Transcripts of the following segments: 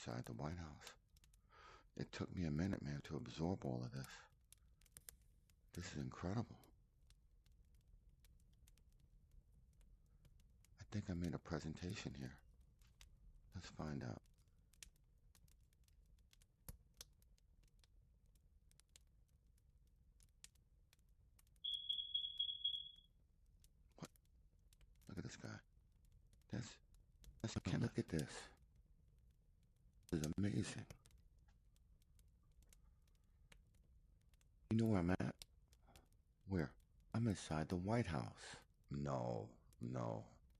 inside the White House. It took me a minute, man, to absorb all of this. This is incredible. I think I made a presentation here. Let's find out. What? Look at this guy. That's Kenneth. Look at this. This is amazing. You know where I'm at? Where? I'm inside the White House. No.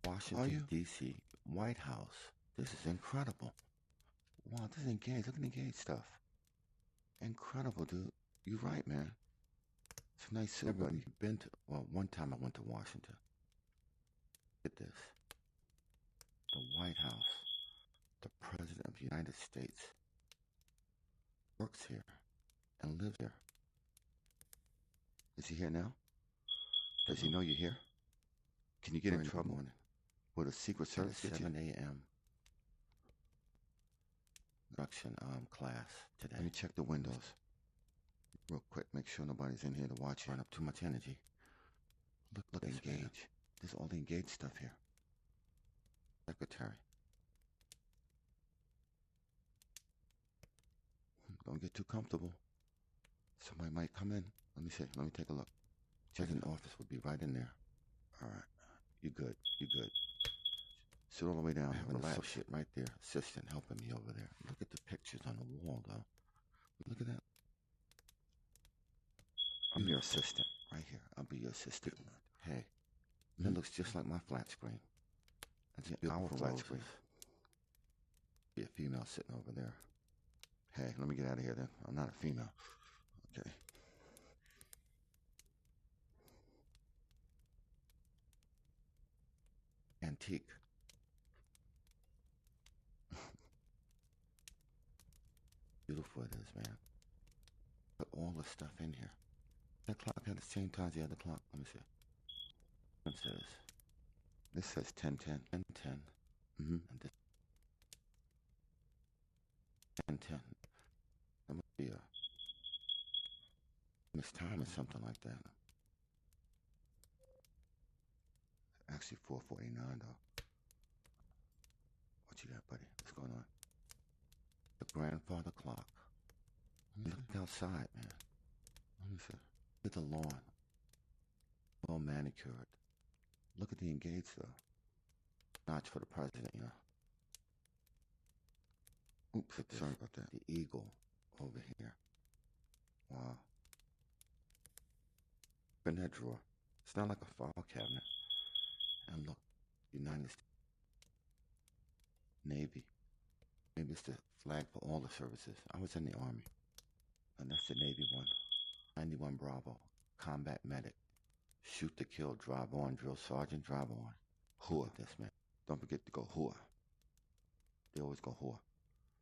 Washington, D.C. White House. This is incredible. Wow, this is engaged. Look at the engaged stuff. Incredible, dude. You're right, man. It's a nice suit. Everybody been to, well, one time I went to Washington. Look at this. The White House. The President of the United States works here and lives here. Is he here now? Does he know you're here? Can you get in trouble? Morning. Will the Secret Service get 7 a.m. Instruction class today. Let me check the windows real quick. Make sure nobody's in here to watch you. Burn up too much energy. Look, engage. There's all the engaged stuff here. Secretary. Don't get too comfortable. Somebody might come in. Let me see. Let me take a look. President's office would be right in there. All right. You good. Sit all the way down. Relax. Shit right there. Assistant helping me over there. Look at the pictures on the wall, though. Look at that. I'm your assistant. Right here. I'll be your assistant. Hey. That looks just like my flat screen. That's our flat screen. Be a female sitting over there. Hey, let me get out of here then. I'm not a female. Okay. Antique. Beautiful it is, man. Put all the stuff in here. That clock had the same time as the other clock. Let me see. What says? This says 10:10. 10:10. And this 10:10. That must be a missed time or something like that. Actually 4:49 though. What you got, buddy? What's going on? The grandfather clock. Look outside, man. Let me see. Look at the lawn. Well manicured. Look at the engaged though. Notch for the president, you know. Oops, sorry about that. The eagle over here. Wow. In that drawer. It's not like a file cabinet. And look, United States Navy. Maybe it's the flag for all the services. I was in the Army. And that's the Navy one. 91 Bravo. Combat medic. Shoot to kill. Drive on. Drill sergeant. Drive on. Hua. This man. Don't forget to go Hua. They always go Hua.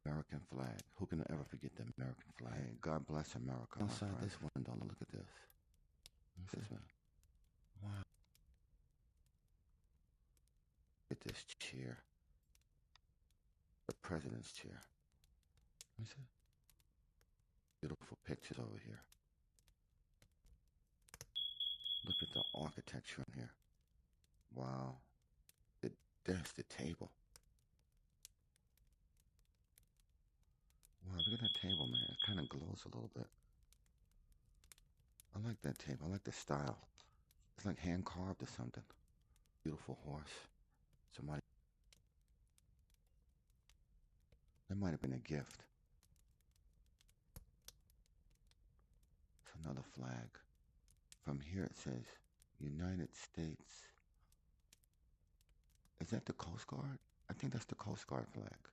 American flag. Who can ever forget the American flag? Hey, God bless America. Outside this window, look at this. Look at this, man. Wow. Look at this chair. The president's chair. Let me see. Beautiful pictures over here. Look at the architecture in here. Wow. There's the table. Wow, look at that table, man. It kind of glows a little bit. I like that table. I like the style. It's like hand carved or something. Beautiful horse. Somebody. That might have been a gift. It's another flag. From here it says United States. Is that the Coast Guard? I think that's the Coast Guard flag.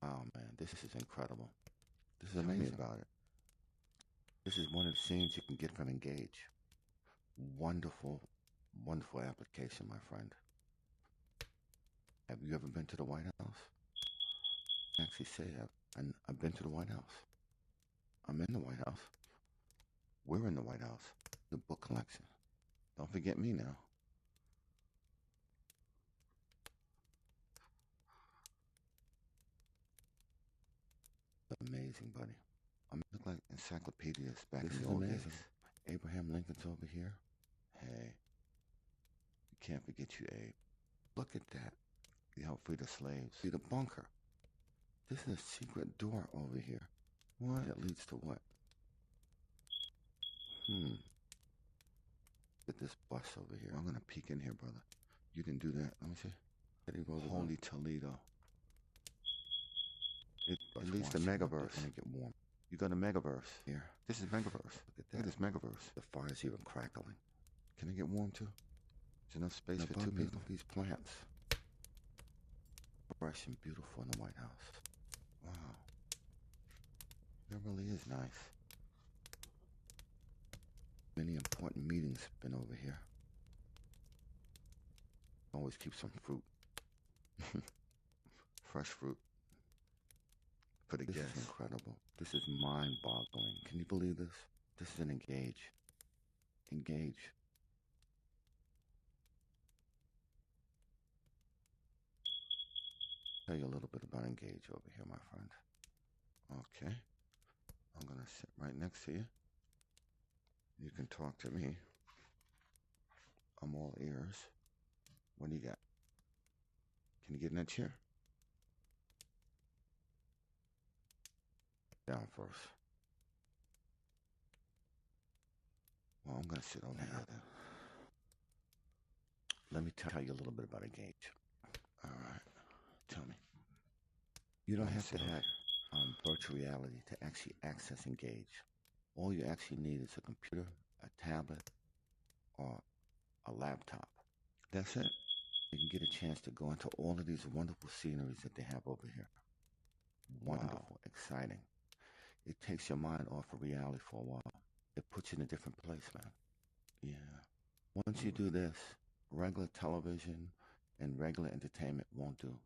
Oh man, this is incredible. This is amazing. Tell me about it. This is one of the scenes you can get from Engage. Wonderful, wonderful application, my friend. Have you ever been to the White House? I actually say I've been to the White House. I'm in the White House. We're in the White House. The book collection. Don't forget me now. Amazing, buddy. Look like encyclopedias back in the old days. Abraham Lincoln's over here. Hey, you can't forget you, Abe. Look at that. You helped free the slaves. See the bunker. This is a secret door over here. What? That leads to what? Get this bus over here. I'm gonna peek in here, brother. You didn't do that. Let me see. Holy Toledo. It leads to Megaverse. Gonna get warm. You go to Megaverse. Here. This is Megaverse. Look at that. Look at this Megaverse. The fire's even crackling. Can I get warm too? There's enough space for two people. These plants. Fresh and beautiful in the White House. Wow. That really is nice. Many important meetings been over here. Always keep some fruit. Fresh fruit. For the guests. This is incredible. This is mind-boggling. Can you believe this? This is an Engage. Engage. Tell you a little bit about Engage over here, my friend. Okay. I'm gonna sit right next to you. You can talk to me. I'm all ears. What do you got? Can you get in that chair? Down first. Well, I'm gonna sit over here then. Let me tell you a little bit about Engage. All right. Tell me. You don't have to have virtual reality to actually access Engage. All you actually need is a computer, a tablet, or a laptop. That's it. You can get a chance to go into all of these wonderful sceneries that they have over here. Wonderful, exciting. It takes your mind off of reality for a while. It puts you in a different place, man. Yeah. Once you do this, regular television and regular entertainment won't do.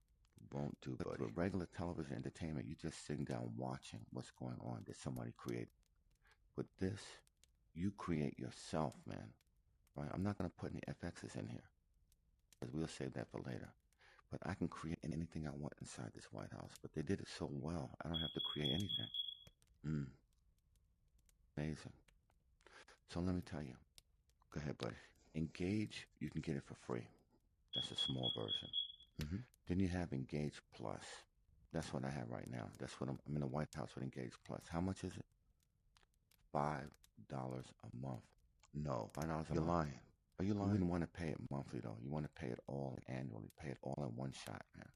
Won't do, buddy. With regular television entertainment, you're just sitting down watching what's going on that somebody created. With this, you create yourself, man. Right? I'm not going to put any FXs in here, because we'll save that for later. But I can create anything I want inside this White House. But they did it so well, I don't have to create anything. Amazing. So let me tell you. Go ahead, buddy. Engage, you can get it for free. That's a small version. Then you have Engage Plus. That's what I have right now. That's what I'm in the White House with Engage Plus. How much is it? $5 a month. No, $5 a month. You're lying. Are you lying? You wouldn't want to pay it monthly, though. You want to pay it all annually. Pay it all in one shot, man.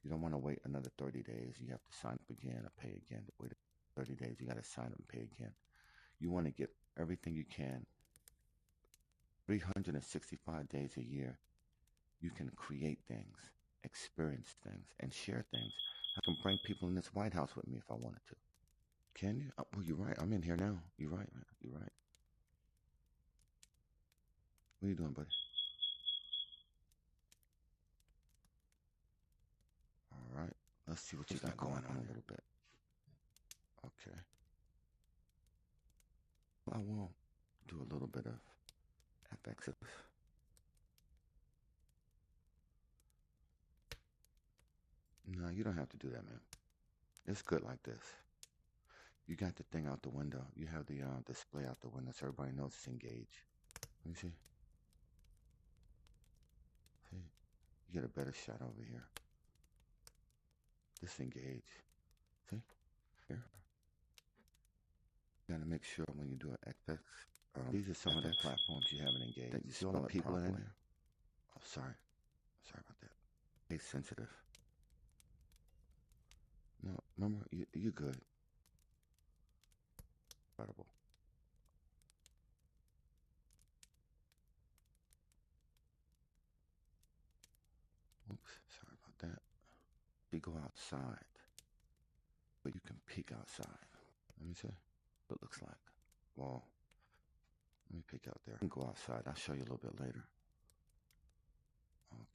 You don't want to wait another 30 days. You have to sign up again or pay again. Wait 30 days. You got to sign up and pay again. You want to get everything you can. 365 days a year, you can create things, experience things, and share things. I can bring people in this White House with me if I wanted to. Can you? Well, you're right. I'm in here now. You're right, man. You're right. What are you doing, buddy? All right. Let's see what you got going on a little bit. Okay. I will do a little bit of FXs. No, you don't have to do that, man. It's good like this. You got the thing out the window. You have the display out the window so everybody knows it's Engage. Let me see. See? You get a better shot over here. This Engage. See? Here. You gotta make sure when you do an FX. These are some of the platforms you haven't engaged. That you see all the people in there? Oh, sorry. Sorry about that. Case sensitive. No, remember, you good. Incredible. Oops, sorry about that. You go outside, but you can peek outside. Let me see what it looks like. Well, let me peek out there. You can go outside. I'll show you a little bit later.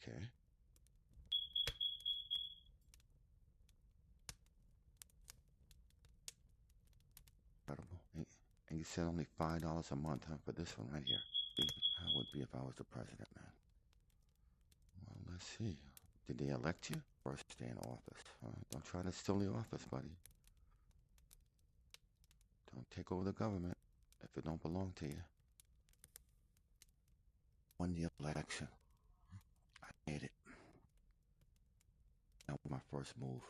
Okay. Incredible. And you said only $5 a month, huh, for this one right here. How it would be if I was the president, man. Well, let's see. Did they elect you? First day in office. Don't try to steal the office, buddy. take over the government if it don't belong to you. Won the election. I made it. Now my first move.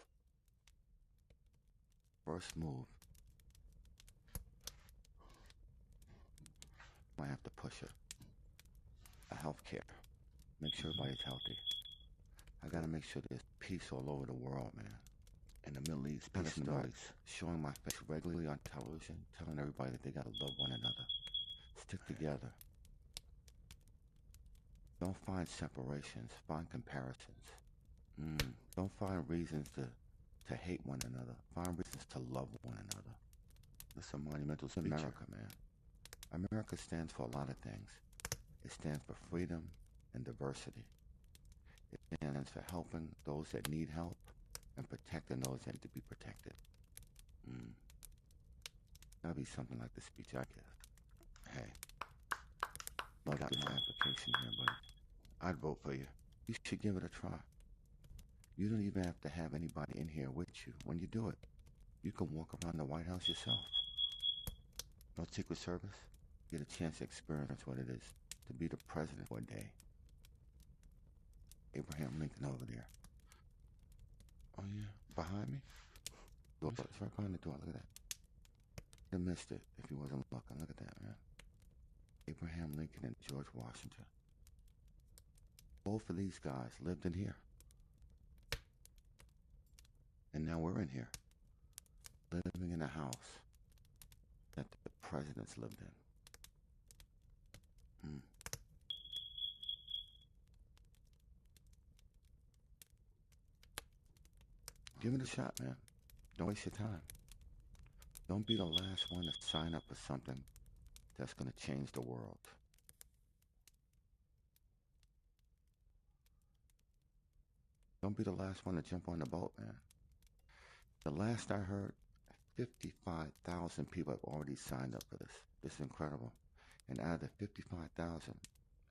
I have to push it. A healthcare. Make sure everybody's healthy. I gotta make sure there's peace all over the world, man. In the Middle East, peace in the Middle East. Showing my face regularly on television, telling everybody that they gotta love one another. Stick together. Don't find separations, find comparisons. Don't find reasons to hate one another. Find reasons to love one another. That's a monumental speech. America, man. America stands for a lot of things. It stands for freedom and diversity. It stands for helping those that need help and protecting those that need to be protected. That'll be something like the speech I give. Hey, I got my application here, buddy. I'd vote for you. You should give it a try. You don't even have to have anybody in here with you when you do it. You can walk around the White House yourself. No Secret Service. Get a chance to experience what it is to be the president for a day. Abraham Lincoln over there. Oh yeah, behind me? It's right behind the door, look at that. I missed it if he wasn't looking. Look at that, man. Abraham Lincoln and George Washington. Both of these guys lived in here. And now we're in here. Living in a house that the presidents lived in. Give it a shot, man. Don't waste your time. Don't be the last one to sign up for something that's going to change the world. Don't be the last one to jump on the boat, man. The last I heard, 55,000 people have already signed up for this. This is incredible. And out of the 55,000,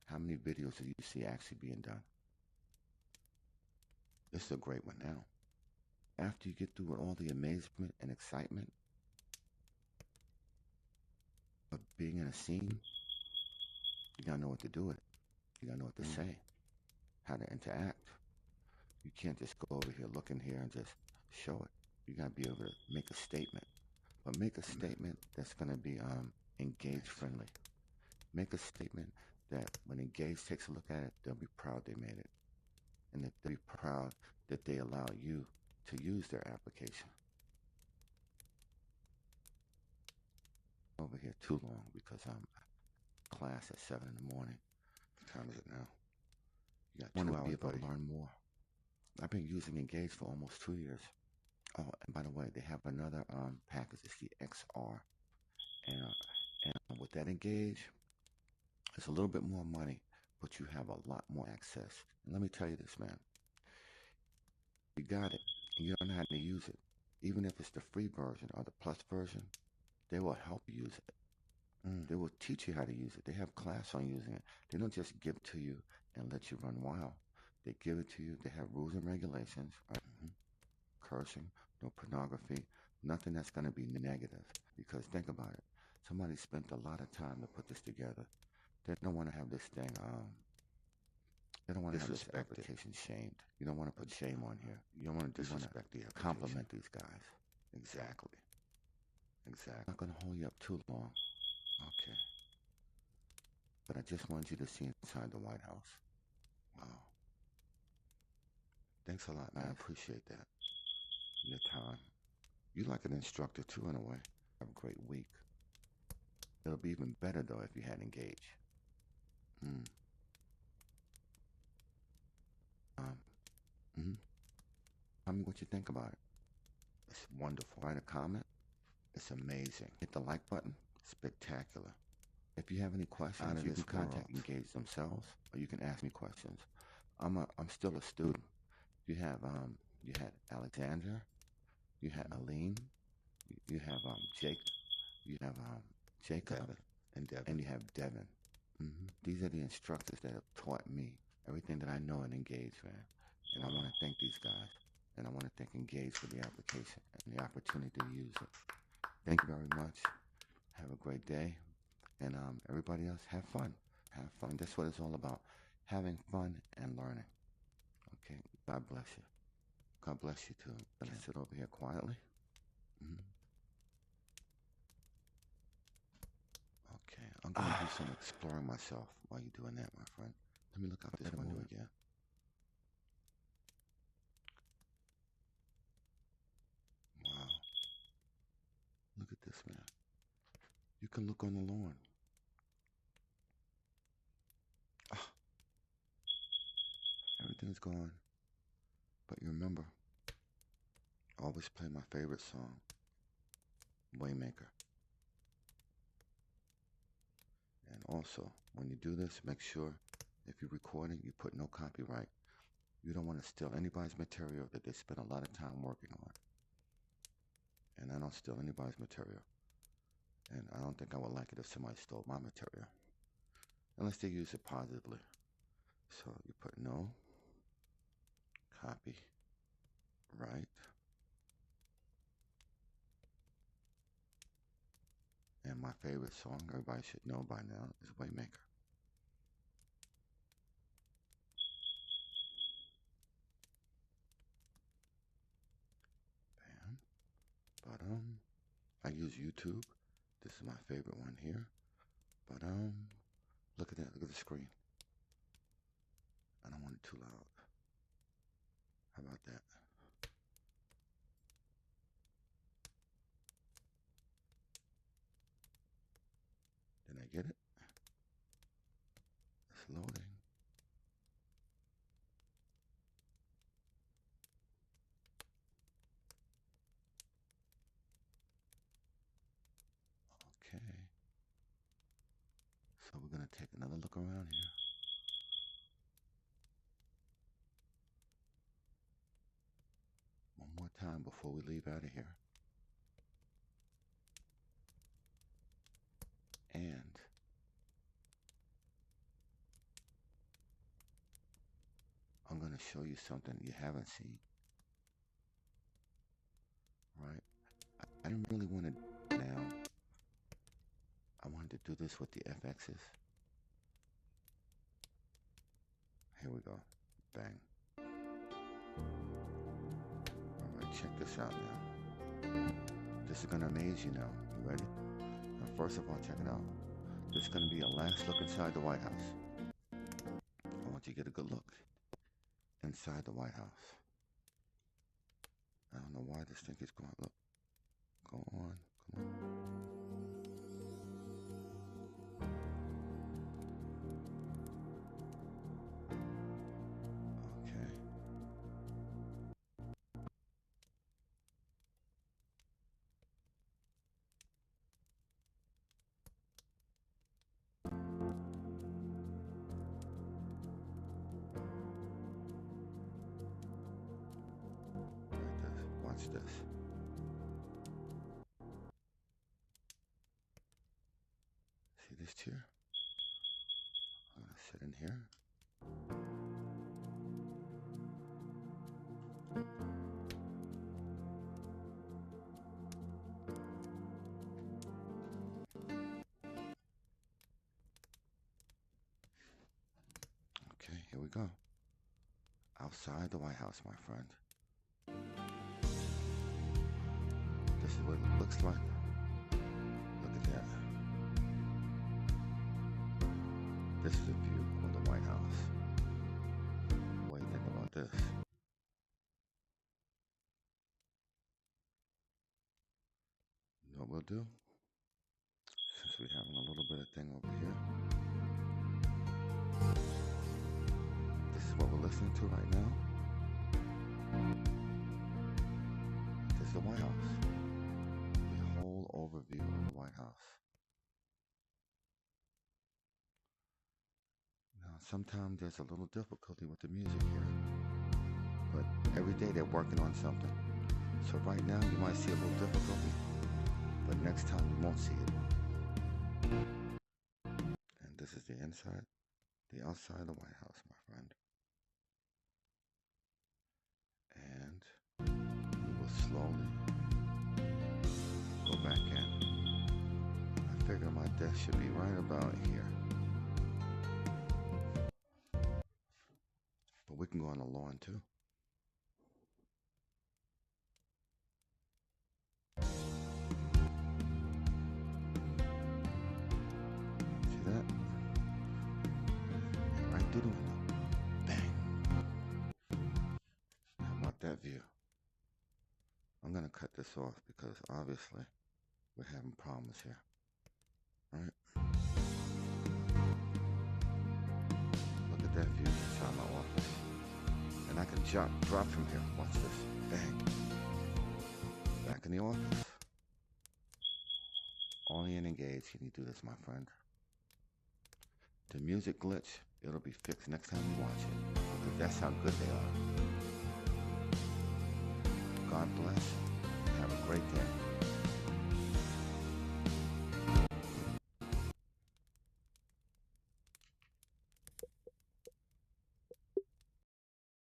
how many videos do you see actually being done? This is a great one now. After you get through with all the amazement and excitement of being in a scene, you gotta know what to do with it. You gotta know what to say, how to interact. You can't just go over here, look in here, and just show it. You gotta be able to make a statement. But make a statement that's gonna be engage friendly. Make a statement that when Engage takes a look at it, they'll be proud they made it. And that they'll be proud that they allow you to use their application. Over here too long because I'm class at 7 in the morning. What time is it now? You got 2 hours, be able to learn more. I've been using Engage for almost 2 years. Oh, and by the way, they have another package. It's the XR. And with that Engage, it's a little bit more money, but you have a lot more access. And let me tell you this, man. You got it, and you don't know how to use it. Even if it's the free version or the plus version, they will help you use it. They will teach you how to use it. They have class on using it. They don't just give it to you and let you run wild. They give it to you. They have rules and regulations. Right? Cursing, no pornography, nothing that's going to be negative. Because think about it. Somebody spent a lot of time to put this together. They don't want to have this thing, they don't want to have this application shamed. You don't want to put shame on here. You don't want to disrespect the application. Compliment these guys. Exactly. I'm not going to hold you up too long. Okay. But I just wanted you to see inside the White House. Wow. Thanks a lot, man. I appreciate that. Your time. You're like an instructor, too, in a way. Have a great week. It'll be even better, though, if you had Engage. Tell me what you think about it. It's wonderful. Write a comment. It's amazing. Hit the like button. Spectacular. If you have any questions, you can contact Engage themselves, or you can ask me questions. I'm still a student. You had Alexandra, you had Aline, you have Jake, you have Jacob, and you have Devin. These are the instructors that have taught me everything that I know in Engage, man. And I want to thank these guys, and I want to thank Engage for the application and the opportunity to use it. Thank you very much. Have a great day. And everybody else, have fun. Have fun. That's what it's all about. Having fun and learning. Okay. God bless you. God bless you too. Let me sit over here quietly. Mm-hmm. Okay. I'm going to do some exploring myself while you're doing that, my friend. Let me look out this window again. Wow. Look at this, man. You can look on the lawn. Everything's gone. But you remember, always play my favorite song, Waymaker. And also, when you do this, make sure if you're recording, you put no copyright. You don't want to steal anybody's material that they spend a lot of time working on. And I don't steal anybody's material. And I don't think I would like it if somebody stole my material. Unless they use it positively. So you put no copyright. And my favorite song, everybody should know by now, is Waymaker. Bam. I use YouTube. This is my favorite one here. Look at that. Look at the screen. I don't want it too loud. How about that? Did I get it? It's loading. Okay. So we're going to take another look around here. One more time before we leave out of here. And I'm going to show you something you haven't seen. Right? I didn't really want to now. I wanted to do this with the FXs. Here we go. Bang. Alright, check this out now. This is going to amaze you now. You ready? Now, first of all, check it out. This is going to be a last look inside the White House. I want you to get a good look inside the White House. I don't know why this thing is going. Look. Go on. Come on. Okay. Watch this. See this chair? I'm going to sit in here. Okay, here we go. Outside the White House, my friend. This is what it looks like. Look at that. This is a view of the White House. What do you think about this? You know what we'll do? Since we're having a little bit of thing over here. This is what we're listening to right now. This is the White House. The whole overview of the White House. Now, sometimes there's a little difficulty with the music here. But every day they're working on something. So right now you might see a little difficulty. But next time you won't see it. And this is the inside, the outside of the White House, my friend. And we will slowly go back in. figure my desk should be right about here. But we can go on the lawn too. See that? Right through the window. Bang. How about that view? I'm gonna cut this off because obviously we're having problems here. Right? Look at that view inside my office. And I can drop from here. Watch this. Bang. Back in the office. Only and engaged can you do this, my friend. The music glitch, it'll be fixed next time you watch it. Because that's how good they are. God bless. Have a great day.